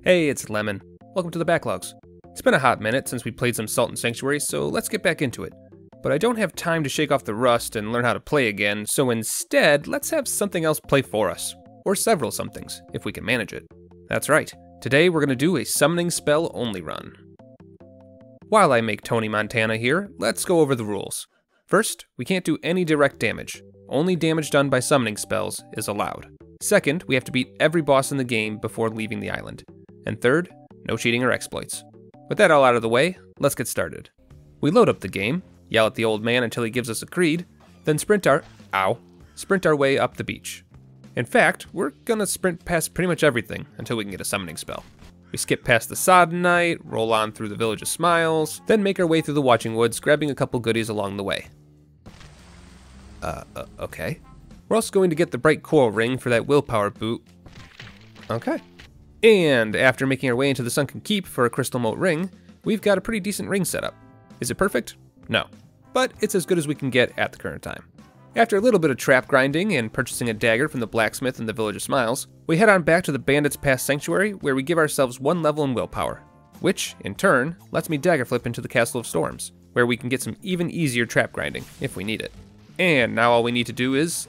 Hey, it's Lemon. Welcome to the Backlogs. It's been a hot minute since we played some Salt and Sanctuary, so let's get back into it. But I don't have time to shake off the rust and learn how to play again, so instead, let's have something else play for us. Or several somethings, if we can manage it. That's right, today we're going to do a summoning spell only run. While I make Tony Montana here, let's go over the rules. First, we can't do any direct damage. Only damage done by summoning spells is allowed. Second, we have to beat every boss in the game before leaving the island. And third, no cheating or exploits. With that all out of the way, let's get started. We load up the game, yell at the old man until he gives us a creed, then sprint our way up the beach. In fact, we're gonna sprint past pretty much everything until we can get a summoning spell. We skip past the sod night, roll on through the Village of Smiles, then make our way through the Watching Woods, grabbing a couple goodies along the way. Okay. We're also going to get the bright coral ring for that willpower boot. Okay. And after making our way into the Sunken Keep for a crystal moat ring, we've got a pretty decent ring setup. Is it perfect? No. But it's as good as we can get at the current time. After a little bit of trap grinding and purchasing a dagger from the blacksmith in the Village of Smiles, we head on back to the Bandits Pass Sanctuary where we give ourselves one level in willpower, which, in turn, lets me dagger flip into the Castle of Storms, where we can get some even easier trap grinding, if we need it. And now all we need to do is...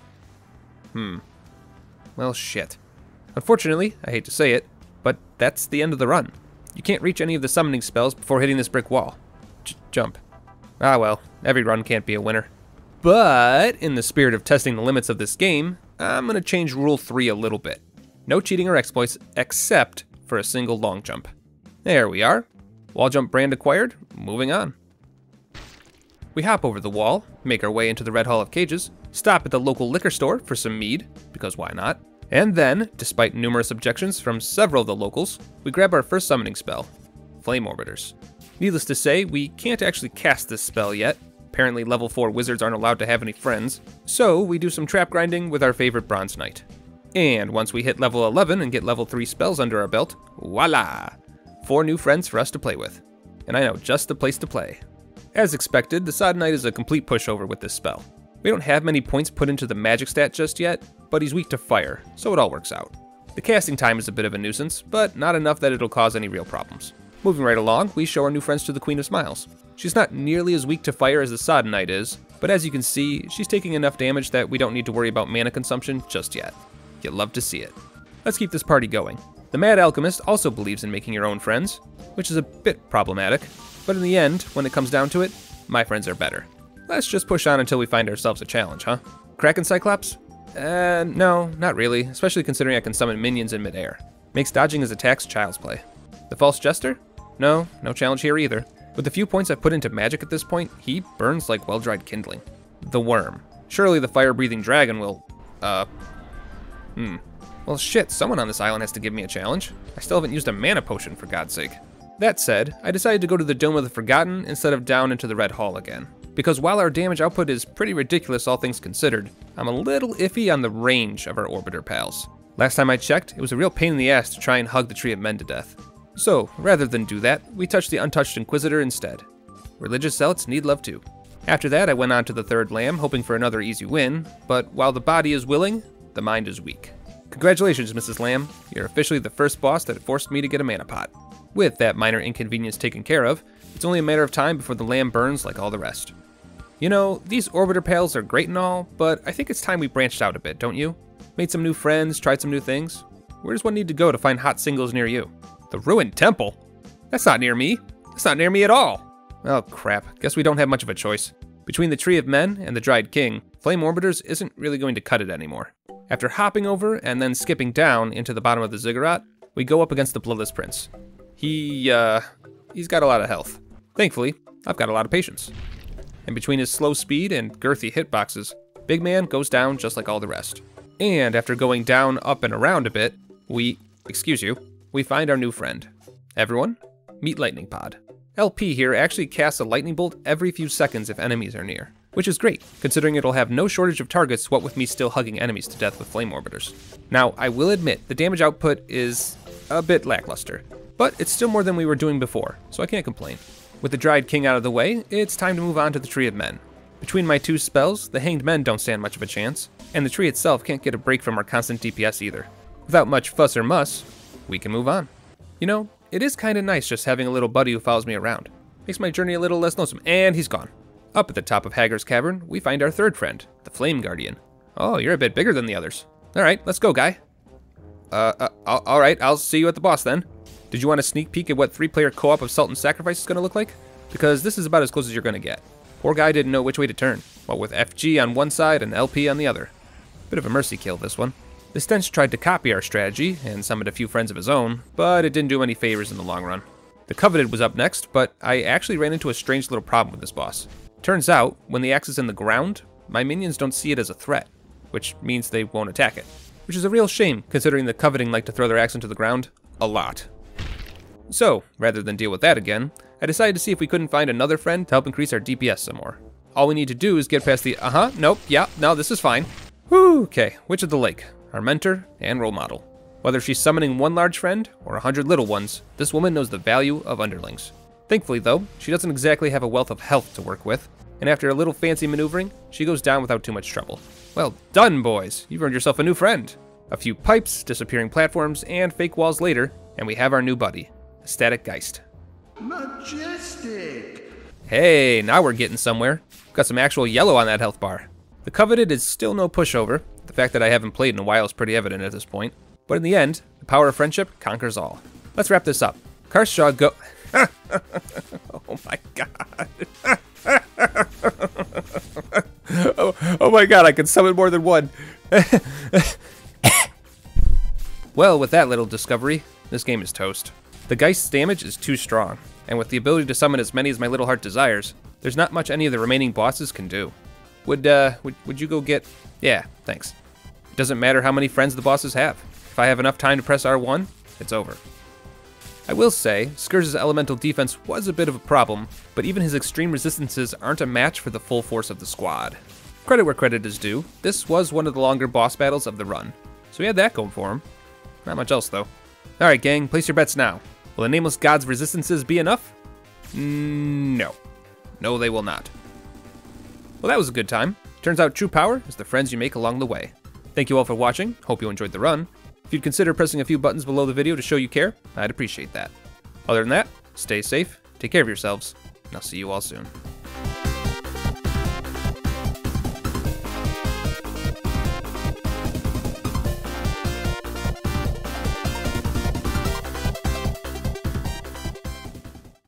well, shit. Unfortunately, I hate to say it, but that's the end of the run. You can't reach any of the summoning spells before hitting this brick wall. Jump. Ah well, every run can't be a winner. But, in the spirit of testing the limits of this game, I'm gonna change Rule 3 a little bit. No cheating or exploits, except for a single long jump. There we are. Wall jump brand acquired, moving on. We hop over the wall, make our way into the Red Hall of Cages, stop at the local liquor store for some mead, because why not? And then, despite numerous objections from several of the locals, we grab our first summoning spell, Flame Orbiters. Needless to say, we can't actually cast this spell yet. Apparently level 4 wizards aren't allowed to have any friends, so we do some trap grinding with our favorite Bronze Knight. And once we hit level 11 and get level 3 spells under our belt, voila! 4 new friends for us to play with. And I know just the place to play. As expected, the Sod Knight is a complete pushover with this spell. We don't have many points put into the magic stat just yet, but he's weak to fire, so it all works out. The casting time is a bit of a nuisance, but not enough that it'll cause any real problems. Moving right along, we show our new friends to the Queen of Smiles. She's not nearly as weak to fire as the Sod Knight is, but as you can see, she's taking enough damage that we don't need to worry about mana consumption just yet. You'd love to see it. Let's keep this party going. The Mad Alchemist also believes in making your own friends, which is a bit problematic, but in the end, when it comes down to it, my friends are better. Let's just push on until we find ourselves a challenge, huh? Kraken Cyclops? No, not really, especially considering I can summon minions in midair. Makes dodging his attacks child's play. The False Jester? No challenge here either. With the few points I've put into magic at this point, he burns like well-dried kindling. The Worm. Surely the fire-breathing dragon will... Well shit, someone on this island has to give me a challenge. I still haven't used a mana potion, for God's sake. That said, I decided to go to the Dome of the Forgotten instead of down into the Red Hall again. Because while our damage output is pretty ridiculous all things considered, I'm a little iffy on the range of our Orbiter pals. Last time I checked, it was a real pain in the ass to try and hug the Tree of Men to death. So, rather than do that, we touched the Untouched Inquisitor instead. Religious zealots need love too. After that, I went on to the Third Lamb, hoping for another easy win, but while the body is willing, the mind is weak. Congratulations, Mrs. Lamb. You're officially the first boss that forced me to get a mana pot. With that minor inconvenience taken care of, it's only a matter of time before the lamb burns like all the rest. You know, these Orbiter pals are great and all, but I think it's time we branched out a bit, don't you? Made some new friends, tried some new things. Where does one need to go to find hot singles near you? The Ruined Temple? That's not near me. That's not near me at all. Oh crap, guess we don't have much of a choice. Between the Tree of Men and the Dried King, Flame Orbiters isn't really going to cut it anymore. After hopping over and then skipping down into the bottom of the ziggurat, we go up against the Bloodless Prince. He's got a lot of health. Thankfully, I've got a lot of patience. And between his slow speed and girthy hitboxes, Big Man goes down just like all the rest. And after going down, up, and around a bit, we find our new friend. Everyone, meet Lightning Pod. LP here actually casts a lightning bolt every few seconds if enemies are near, which is great, considering it'll have no shortage of targets what with me still hugging enemies to death with Flame Orbiters. Now, I will admit, the damage output is a bit lackluster, but it's still more than we were doing before, so I can't complain. With the Dried King out of the way, it's time to move on to the Tree of Men. Between my two spells, the Hanged Men don't stand much of a chance, and the tree itself can't get a break from our constant DPS either. Without much fuss or muss, we can move on. You know, it is kind of nice just having a little buddy who follows me around. Makes my journey a little less lonesome, and he's gone. Up at the top of Hager's Cavern, we find our third friend, the Flame Guardian. Oh, you're a bit bigger than the others. Alright, let's go, guy. Alright, I'll see you at the boss then. Did you want a sneak peek at what 3-player co-op of Salt and Sacrifice is going to look like? Because this is about as close as you're going to get. Poor guy didn't know which way to turn, what with FG on one side and LP on the other. Bit of a mercy kill, this one. The Stench tried to copy our strategy and summoned a few friends of his own, but it didn't do any favors in the long run. The Coveted was up next, but I actually ran into a strange little problem with this boss. Turns out, when the axe is in the ground, my minions don't see it as a threat, which means they won't attack it. Which is a real shame, considering the Coveting like to throw their axe into the ground a lot. So, rather than deal with that again, I decided to see if we couldn't find another friend to help increase our DPS some more. All we need to do is get past the nope, yeah, no, this is fine. Whew, okay, Witch of the Lake, our mentor and role model. Whether she's summoning one large friend or 100 little ones, this woman knows the value of underlings. Thankfully though, she doesn't exactly have a wealth of health to work with, and after a little fancy maneuvering, she goes down without too much trouble. Well done, boys, you've earned yourself a new friend. A few pipes, disappearing platforms, and fake walls later, and we have our new buddy, a Static Geist. Majestic! Hey, now we're getting somewhere. Got some actual yellow on that health bar. The Coveted is still no pushover. The fact that I haven't played in a while is pretty evident at this point. But in the end, the power of friendship conquers all. Let's wrap this up. Karshaw go... Oh my god. oh my god, I can summon more than one. Well, with that little discovery, this game is toast. The Geist's damage is too strong, and with the ability to summon as many as my little heart desires, there's not much any of the remaining bosses can do. Would you go get... Yeah, thanks. It doesn't matter how many friends the bosses have. If I have enough time to press R1, it's over. I will say, Skurge's elemental defense was a bit of a problem, but even his extreme resistances aren't a match for the full force of the squad. Credit where credit is due, this was one of the longer boss battles of the run, so we had that going for him. Not much else though. Alright gang, place your bets now. Will the Nameless God's resistances be enough? No. No, they will not. Well, that was a good time. Turns out true power is the friends you make along the way. Thank you all for watching, hope you enjoyed the run. If you'd consider pressing a few buttons below the video to show you care, I'd appreciate that. Other than that, stay safe, take care of yourselves, and I'll see you all soon.